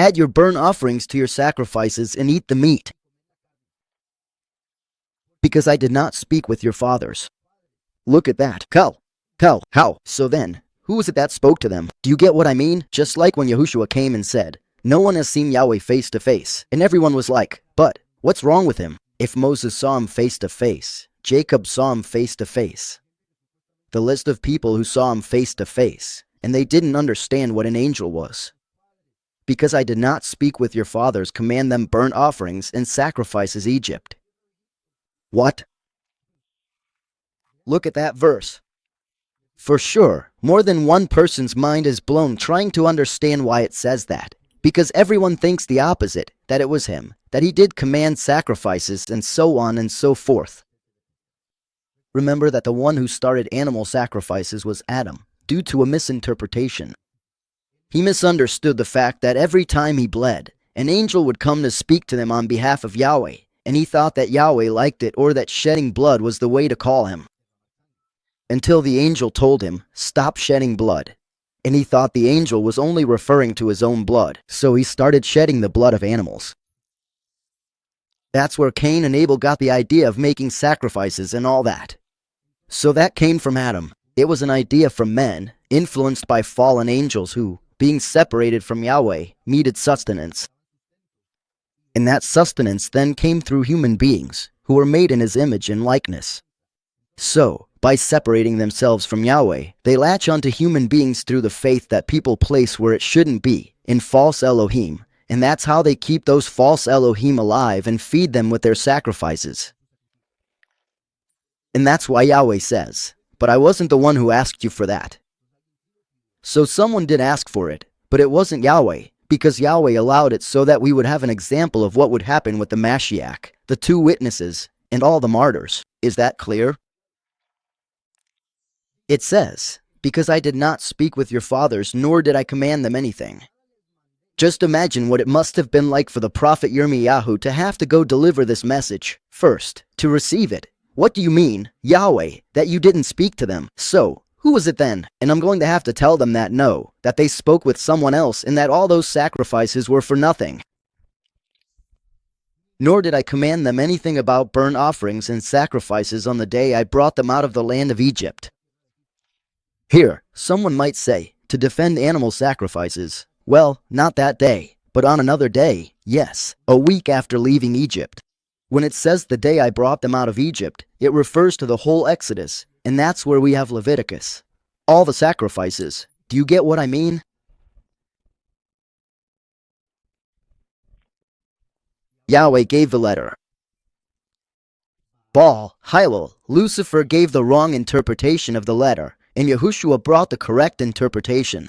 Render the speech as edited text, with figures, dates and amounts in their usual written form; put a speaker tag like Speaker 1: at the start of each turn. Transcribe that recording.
Speaker 1: Add your burnt offerings to your sacrifices and eat the meat. Because I did not speak with your fathers. Look at that. How? So then, who was it that spoke to them? Do you get what I mean? Just like when Yahushua came and said, "No one has seen Yahweh face to face." And everyone was like, "But what's wrong with him?" If Moses saw him face to face, Jacob saw him face to face. The list of people who saw him face to face, and they didn't understand what an angel was. Because I did not speak with your fathers, command them burnt offerings and sacrifices Egypt. What? Look at that verse. For sure, more than one person's mind is blown trying to understand why it says that. Because everyone thinks the opposite, that it was him, that he did command sacrifices and so on and so forth. Remember that the one who started animal sacrifices was Adam, due to a misinterpretation. He misunderstood the fact that every time he bled, an angel would come to speak to them on behalf of Yahweh, and he thought that Yahweh liked it or that shedding blood was the way to call him. Until the angel told him, "Stop shedding blood." And he thought the angel was only referring to his own blood, so he started shedding the blood of animals. That's where Cain and Abel got the idea of making sacrifices and all that. So that came from Adam. It was an idea from men, influenced by fallen angels who, being separated from Yahweh, needed sustenance. And that sustenance then came through human beings, who were made in his image and likeness. So, by separating themselves from Yahweh, they latch onto human beings through the faith that people place where it shouldn't be, in false Elohim, and that's how they keep those false Elohim alive and feed them with their sacrifices. And that's why Yahweh says, "But I wasn't the one who asked you for that." So someone did ask for it, but it wasn't Yahweh, because Yahweh allowed it so that we would have an example of what would happen with the Mashiach, the two witnesses, and all the martyrs. Is that clear? It says, "Because I did not speak with your fathers, nor did I command them anything." Just imagine what it must have been like for the prophet Yirmiyahu to have to go deliver this message, first, to receive it. What do you mean, Yahweh, that you didn't speak to them? So, who was it then? And I'm going to have to tell them that no, that they spoke with someone else and that all those sacrifices were for nothing. Nor did I command them anything about burnt offerings and sacrifices on the day I brought them out of the land of Egypt. Here, someone might say, to defend animal sacrifices. Well, not that day, but on another day, yes, a week after leaving Egypt. When it says the day I brought them out of Egypt, it refers to the whole Exodus, and that's where we have Leviticus. All the sacrifices. Do you get what I mean? Yahweh gave the letter. Baal, Hillel, Lucifer gave the wrong interpretation of the letter, and Yahushua brought the correct interpretation.